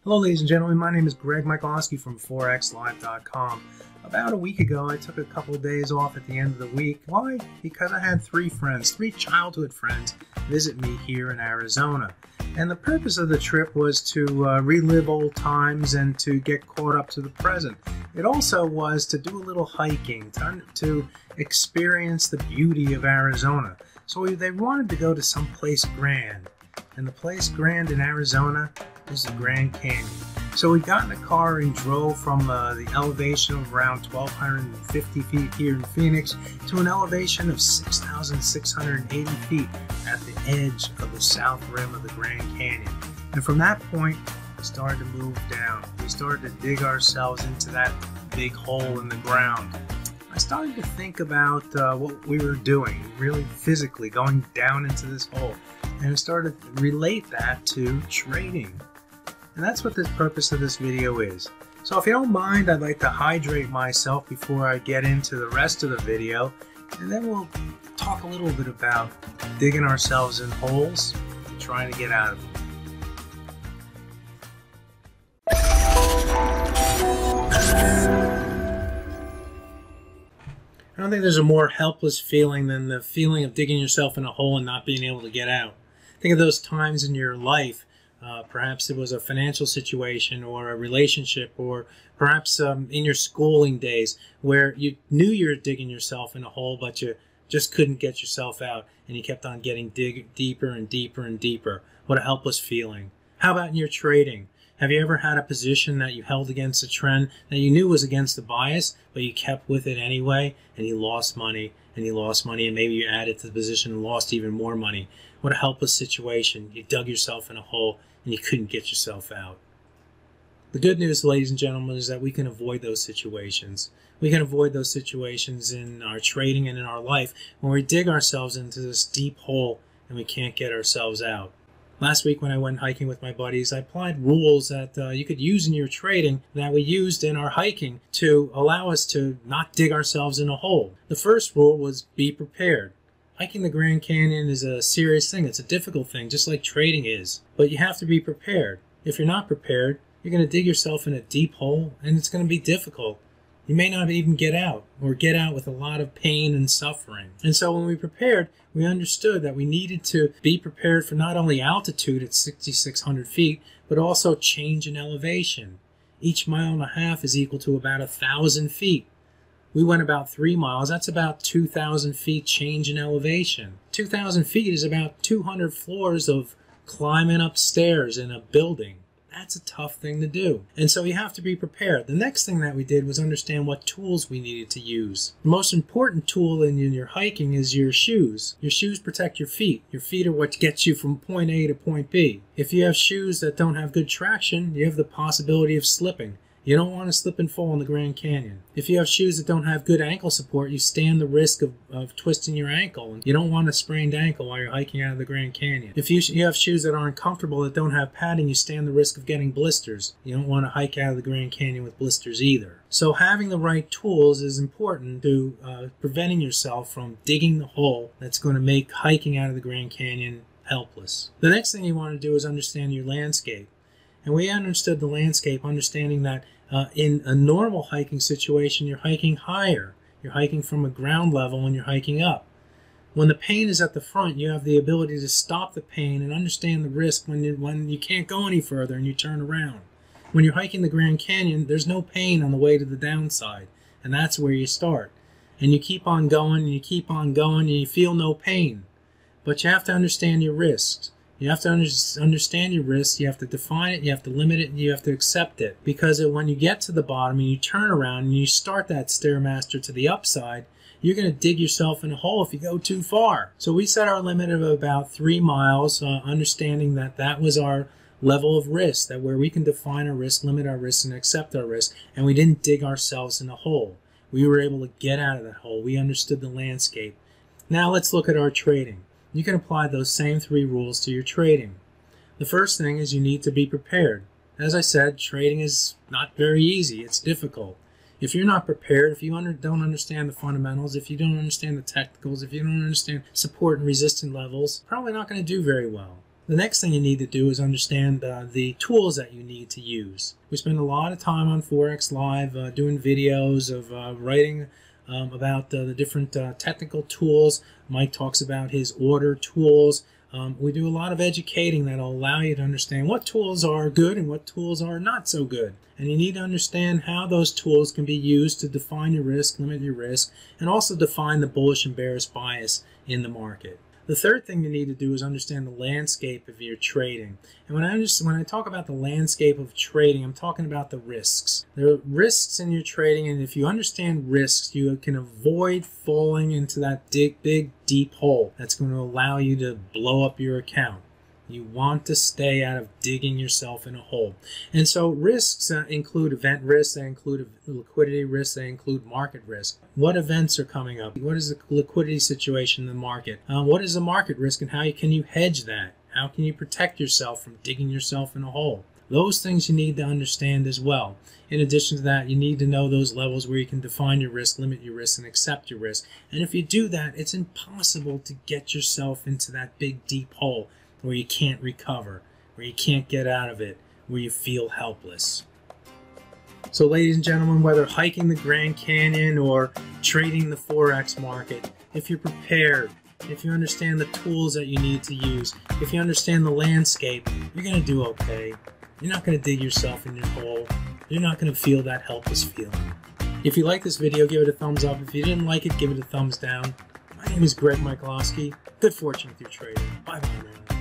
Hello ladies and gentlemen, my name is Greg Michalowski from ForexLive.com. About a week ago, I took a couple of days off at the end of the week. Why? Because I had three childhood friends, visit me here in Arizona. And the purpose of the trip was to relive old times and to get caught up to the present. It also was to do a little hiking, to experience the beauty of Arizona. So they wanted to go to some place grand. And the place grand in Arizona is the Grand Canyon. So we got in a car and drove from the elevation of around 1,250 feet here in Phoenix to an elevation of 6,680 feet at the edge of the south rim of the Grand Canyon. And from that point, we started to move down. We started to dig ourselves into that big hole in the ground. I started to think about what we were doing, really physically going down into this hole. And I started to relate that to trading. And that's what the purpose of this video is. So if you don't mind, I'd like to hydrate myself before I get into the rest of the video. And then we'll talk a little bit about digging ourselves in holes and trying to get out of them. I don't think there's a more helpless feeling than the feeling of digging yourself in a hole and not being able to get out. Think of those times in your life. Perhaps it was a financial situation or a relationship, or perhaps in your schooling days where you knew you were digging yourself in a hole, but you just couldn't get yourself out, and you kept on getting deeper and deeper and deeper. What a helpless feeling. How about in your trading? Have you ever had a position that you held against a trend that you knew was against the bias, but you kept with it anyway, and you lost money, and you lost money, and maybe you added to the position and lost even more money? What a helpless situation. You dug yourself in a hole, and you couldn't get yourself out. The good news, ladies and gentlemen, is that we can avoid those situations. We can avoid those situations in our trading and in our life when we dig ourselves into this deep hole and we can't get ourselves out. Last week when I went hiking with my buddies, I applied rules that you could use in your trading that we used in our hiking to allow us to not dig ourselves in a hole. The first rule was be prepared. Hiking the Grand Canyon is a serious thing. It's a difficult thing, just like trading is. But you have to be prepared. If you're not prepared, you're going to dig yourself in a deep hole, and it's going to be difficult. You may not even get out, or get out with a lot of pain and suffering. And so when we prepared, we understood that we needed to be prepared for not only altitude at 6,600 feet, but also change in elevation. Each mile and a half is equal to about 1,000 feet. We went about 3 miles. That's about 2,000 feet change in elevation. 2,000 feet is about 200 floors of climbing upstairs in a building. That's a tough thing to do. And so you have to be prepared. The next thing that we did was understand what tools we needed to use. The most important tool in your hiking is your shoes. Your shoes protect your feet. Your feet are what gets you from point A to point B. If you have shoes that don't have good traction, you have the possibility of slipping. You don't want to slip and fall in the Grand Canyon. If you have shoes that don't have good ankle support, you stand the risk of twisting your ankle. And you don't want a sprained ankle while you're hiking out of the Grand Canyon. If you have shoes that aren't comfortable, that don't have padding, you stand the risk of getting blisters. You don't want to hike out of the Grand Canyon with blisters either. So having the right tools is important to preventing yourself from digging the hole that's going to make hiking out of the Grand Canyon helpless. The next thing you want to do is understand your landscape. And we understood the landscape, understanding that in a normal hiking situation, you're hiking higher. You're hiking from a ground level and you're hiking up. When the pain is at the front, you have the ability to stop the pain and understand the risk when you can't go any further and you turn around. When you're hiking the Grand Canyon, there's no pain on the way to the downside, and that's where you start. And you keep on going and you keep on going and you feel no pain. But you have to understand your risks. You have to understand your risks, you have to define it, you have to limit it, and you have to accept it. Because when you get to the bottom and you turn around and you start that Stairmaster to the upside, you're going to dig yourself in a hole if you go too far. So we set our limit of about 3 miles, understanding that that was our level of risk, that where we can define our risk, limit our risk, and accept our risk, and we didn't dig ourselves in a hole. We were able to get out of that hole. We understood the landscape. Now let's look at our trading. You can apply those same 3 rules to your trading. The first thing is you need to be prepared. As I said, trading is not very easy. It's difficult. If you're not prepared, if you don't understand the fundamentals, if you don't understand the technicals, if you don't understand support and resistance levels, probably not going to do very well. The next thing you need to do is understand the tools that you need to use. We spend a lot of time on Forex Live doing videos of writing about the different technical tools. Mike talks about his order tools. We do a lot of educating that will allow you to understand what tools are good and what tools are not so good. And you need to understand how those tools can be used to define your risk, limit your risk, and also define the bullish and bearish bias in the market. The third thing you need to do is understand the landscape of your trading. And when I talk about the landscape of trading, I'm talking about the risks. There are risks in your trading, and if you understand risks, you can avoid falling into that big, deep hole that's going to allow you to blow up your account. You want to stay out of digging yourself in a hole. And so risks include event risks, they include liquidity risks, they include market risk. What events are coming up? What is the liquidity situation in the market? What is the market risk, and how can you hedge that? How can you protect yourself from digging yourself in a hole? Those things you need to understand as well. In addition to that, you need to know those levels where you can define your risk, limit your risk, and accept your risk. And if you do that, it's impossible to get yourself into that big, deep hole where you can't recover, where you can't get out of it, where you feel helpless. So ladies and gentlemen, whether hiking the Grand Canyon or trading the Forex market, if you're prepared, if you understand the tools that you need to use, if you understand the landscape, you're going to do okay. You're not going to dig yourself in your hole. You're not going to feel that helpless feeling. If you like this video, give it a thumbs up. If you didn't like it, give it a thumbs down. My name is Greg Michalowski. Good fortune with your trading. Bye-bye now.